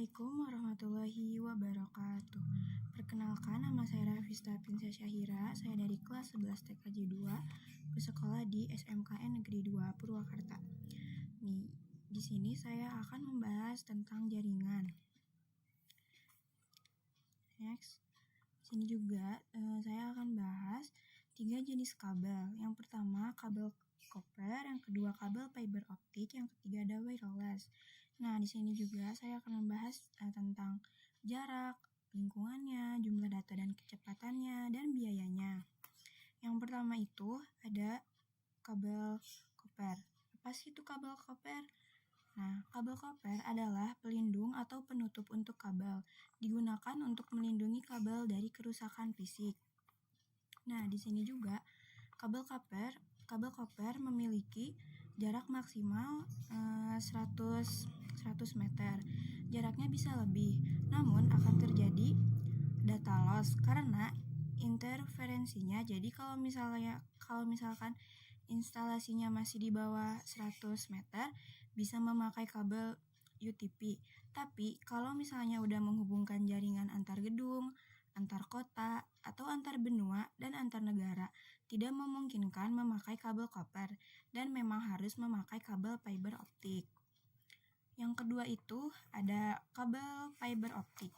Assalamualaikum warahmatullahi wabarakatuh. Perkenalkan, nama saya Rafista Pinsya Syahira. Saya dari kelas 11 TKJ 2, bersekolah di SMKN Negeri 2 Purwakarta. Di sini saya akan membahas tentang jaringan. Next. Sini juga saya akan bahas 3 jenis kabel. Yang pertama kabel copper, yang kedua kabel fiber optik, yang ketiga ada wireless. Nah, di sini juga saya akan membahas tentang jarak, lingkungannya, jumlah data dan kecepatannya, dan biayanya. Yang pertama itu ada kabel copper. Apa sih itu kabel copper? Nah, kabel copper adalah pelindung atau penutup untuk kabel, digunakan untuk melindungi kabel dari kerusakan fisik. Nah, di sini juga kabel copper memiliki jarak maksimal 100 meter. Jaraknya bisa lebih, namun akan terjadi data loss karena interferensinya. Jadi kalau misalkan instalasinya masih di bawah 100 meter, bisa memakai kabel UTP. Tapi kalau misalnya udah menghubungkan jaringan antar gedung, antar kota, atau antar benua dan antar negara, tidak memungkinkan memakai kabel copper dan memang harus memakai kabel fiber optik. Yang kedua itu ada kabel fiber optik.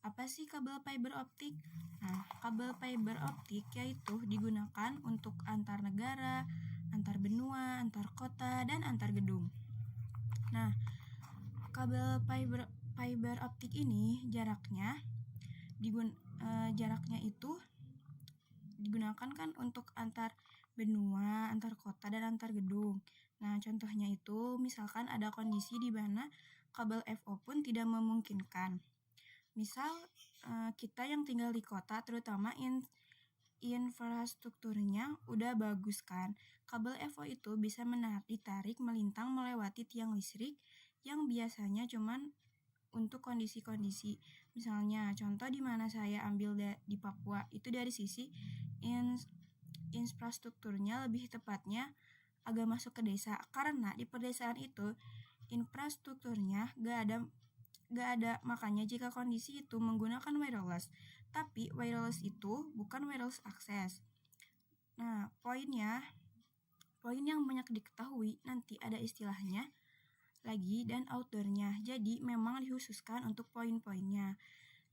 Apa sih kabel fiber optik? Nah, kabel fiber optik yaitu digunakan untuk antar negara, antar benua, antar kota, dan antar gedung. Nah, kabel fiber optik ini jaraknya itu digunakan kan untuk antar benua, antar kota, dan antar gedung. Nah, contohnya itu misalkan ada kondisi di mana kabel FO pun tidak memungkinkan. Misal kita yang tinggal di kota, terutama infrastrukturnya udah bagus kan. Kabel FO itu bisa ditarik melintang melewati tiang listrik yang biasanya cuman untuk kondisi-kondisi. Misalnya contoh di mana saya ambil di Papua, itu dari sisi infrastrukturnya, lebih tepatnya agak masuk ke desa, karena di pedesaan itu infrastrukturnya gak ada, makanya jika kondisi itu menggunakan wireless. Tapi wireless itu bukan wireless access. Nah, poin yang banyak diketahui nanti ada istilahnya lagi dan outdoornya. Jadi memang dikhususkan untuk poin-poinnya.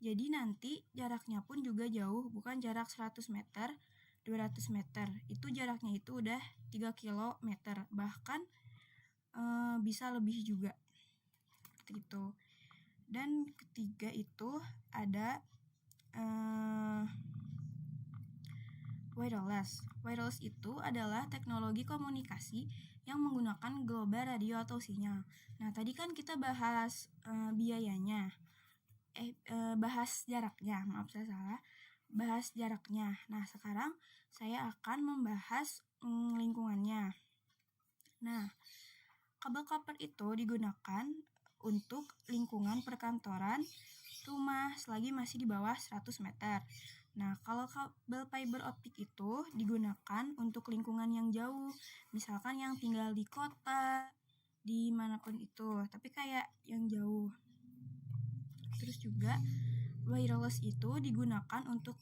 Jadi nanti jaraknya pun juga jauh, bukan jarak 100 meter, 200 meter. Itu jaraknya itu udah 3 km, bahkan bisa lebih juga. Seperti itu. Dan ketiga itu ada wireless. Wireless itu adalah teknologi komunikasi yang menggunakan gelombang radio atau sinyal. Nah, tadi kan kita bahas biayanya. Bahas jaraknya, maaf saya salah. Bahas jaraknya. Nah, sekarang saya akan membahas lingkungannya. Nah, kabel copper itu digunakan untuk lingkungan perkantoran, rumah selagi masih di bawah 100 meter. Nah, kalau kabel fiber optik itu digunakan untuk lingkungan yang jauh, misalkan yang tinggal di kota, di manapun itu, tapi kayak yang jauh. Terus juga wireless itu digunakan untuk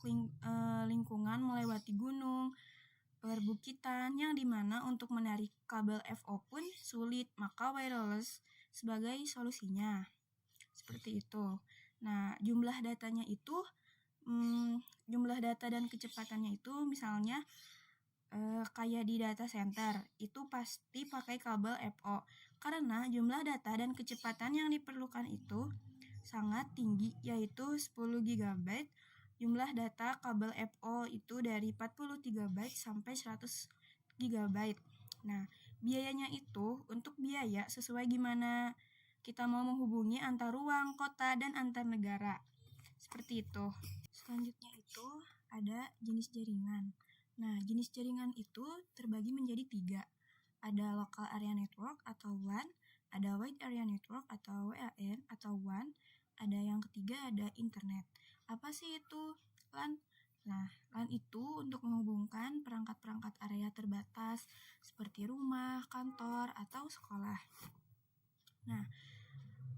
lingkungan melewati gunung, perbukitan, yang dimana untuk menarik kabel FO pun sulit, maka wireless sebagai solusinya. Seperti itu. Nah, jumlah datanya itu jumlah data dan kecepatannya itu misalnya kayak di data center itu pasti pakai kabel FO, karena jumlah data dan kecepatan yang diperlukan itu sangat tinggi, yaitu 10 GB. Jumlah data kabel FO itu dari 40 GB sampai 100 GB. Nah, biayanya itu untuk biaya sesuai gimana kita mau menghubungi antar ruang, kota, dan antar negara. Seperti itu. Selanjutnya itu ada jenis jaringan. Nah, jenis jaringan itu terbagi menjadi 3. Ada local area network atau WAN, ada wide area network atau WAN atau WAN, ada yang ketiga ada internet. Apa sih itu LAN? Nah, LAN itu untuk menghubungkan perangkat-perangkat area terbatas seperti rumah, kantor, atau sekolah. Nah,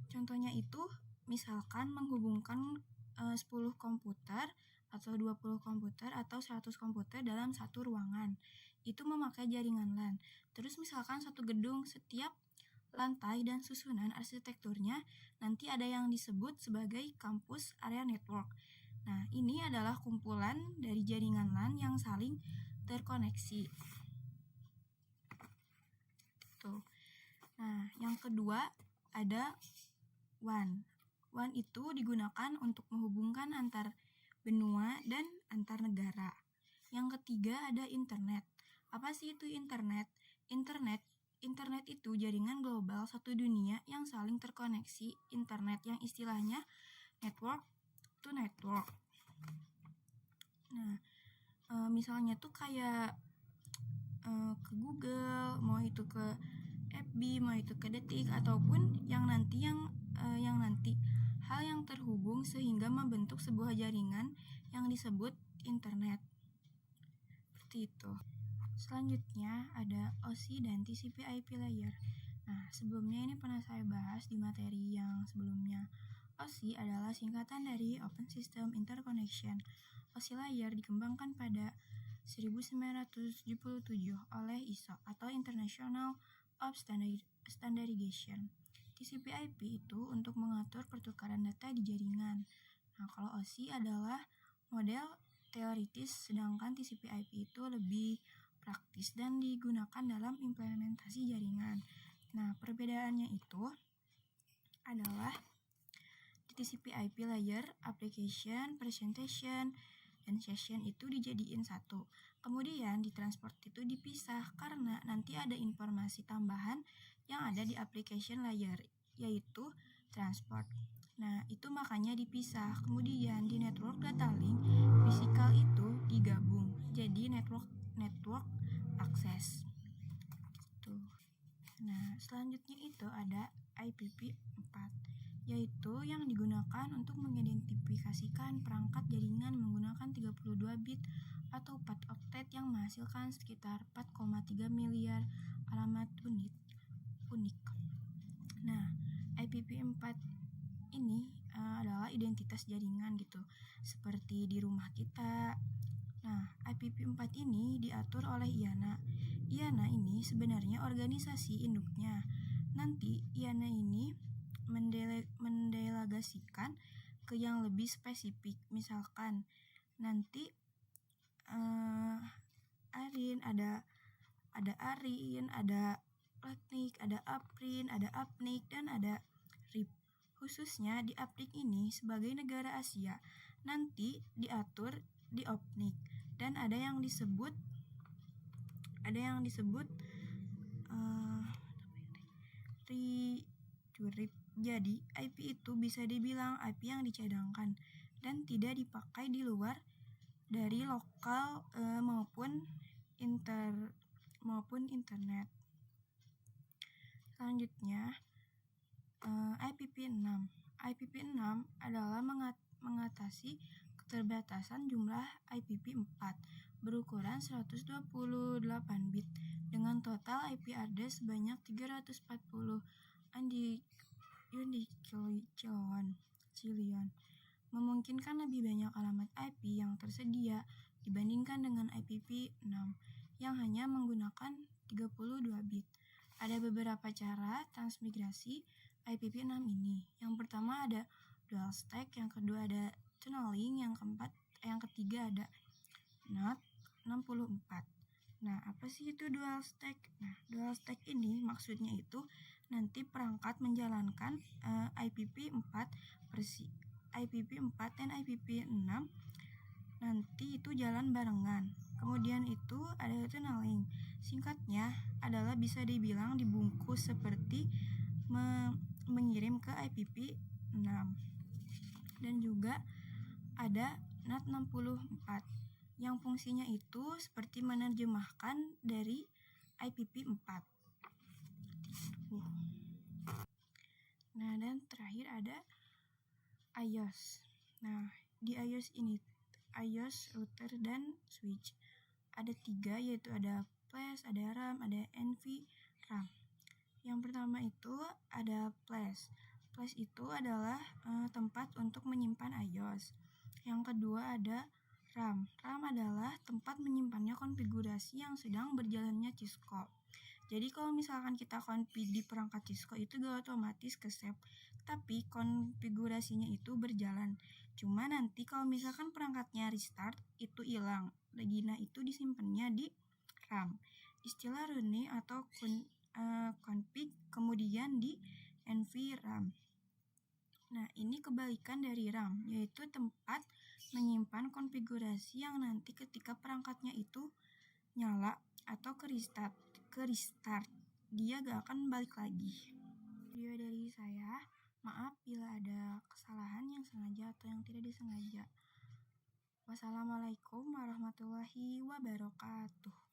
contohnya itu misalkan menghubungkan 10 komputer atau 20 komputer atau 100 komputer dalam satu ruangan. Itu memakai jaringan LAN. Terus misalkan satu gedung, setiap lantai dan susunan arsitekturnya nanti ada yang disebut sebagai campus area network. Nah, ini adalah kumpulan dari jaringan LAN yang saling terkoneksi. Tuh. Nah, yang kedua ada WAN. WAN itu digunakan untuk menghubungkan antar benua dan antar negara. Yang ketiga ada internet. Apa sih itu internet? Internet itu jaringan global satu dunia yang saling terkoneksi. Internet yang istilahnya network to network. Nah, misalnya tuh kayak ke Google, mau itu ke FB, mau itu ke Detik, ataupun yang nanti hal yang terhubung sehingga membentuk sebuah jaringan yang disebut internet. Seperti itu. Selanjutnya ada OSI dan TCP/IP layer. Nah, sebelumnya ini pernah saya bahas di materi yang sebelumnya. OSI adalah singkatan dari Open System Interconnection. OSI layer dikembangkan pada 1977 oleh ISO atau International of Standardization. TCP/IP itu untuk mengatur pertukaran data di jaringan. Nah, kalau OSI adalah model teoritis, sedangkan TCP/IP itu lebih praktis dan digunakan dalam implementasi jaringan. Nah, perbedaannya itu adalah di TCP/IP layer, application, presentation, dan session itu dijadiin satu. Kemudian di transport itu dipisah karena nanti ada informasi tambahan yang ada di application layer, yaitu transport. Nah, itu makanya dipisah. Kemudian di network data link, physical itu digabung. Jadi network access. Tuh. Nah, selanjutnya itu ada IPv4, yaitu yang digunakan untuk mengidentifikasikan perangkat jaringan menggunakan 32 bit atau 4 oktet yang menghasilkan sekitar 4,3 miliar alamat unik. Nah, IPv4 ini adalah identitas jaringan gitu, seperti di rumah kita. Nah, IPv4 ini diatur oleh IANA. IANA ini sebenarnya organisasi induknya. Nanti IANA ini mendelegasikan ke yang lebih spesifik. Misalkan nanti ARIN, ada ARIN, ada Platnik, ada APRIN, ada APNIK, dan ada RIP. Khususnya di APNIK ini sebagai negara Asia nanti diatur di OPNIK, dan ada yang disebut RIP. Jadi IP itu bisa dibilang IP yang dicadangkan dan tidak dipakai di luar dari lokal maupun internet. Selanjutnya IPv6. IPv6 adalah mengatasi keterbatasan jumlah IPv4 berukuran 128 bit dengan total IP address sebanyak 340 unikillion, memungkinkan lebih banyak alamat IP yang tersedia dibandingkan dengan IPv6 yang hanya menggunakan 32 bit. Ada beberapa cara transmigrasi IPv6 ini. Yang pertama ada dual stack, yang kedua ada tunneling, yang ketiga ada NAT 64. Nah, apa sih itu dual stack? Nah, dual stack ini maksudnya itu nanti perangkat menjalankan IPv4 dan IPv6 nanti itu jalan barengan. Kemudian itu ada tunneling. Singkatnya adalah bisa dibilang dibungkus seperti mengirim ke IPv6. Dan juga ada NAT 64 yang fungsinya itu seperti menerjemahkan dari IPv4. Nah, dan terakhir ada iOS. Nah, di iOS ini iOS, router, dan switch. Ada 3, yaitu ada flash, ada RAM, ada NVRAM. Yang pertama itu ada flash. Flash itu adalah tempat untuk menyimpan iOS. Yang kedua ada RAM. RAM adalah tempat menyimpannya konfigurasi yang sedang berjalannya Cisco. Jadi kalau misalkan kita config di perangkat Cisco itu gak otomatis ke save, tapi konfigurasinya itu berjalan. Cuma nanti kalau misalkan perangkatnya restart itu hilang. Regina itu disimpannya di RAM. Istilah rune atau config kemudian di NVRAM. Nah, ini kebalikan dari RAM, yaitu tempat menyimpan konfigurasi yang nanti ketika perangkatnya itu nyala atau ke restart, dia gak akan balik lagi. Video dari saya, maaf bila ada kesalahan yang sengaja atau yang tidak disengaja. Wassalamualaikum warahmatullahi wabarakatuh.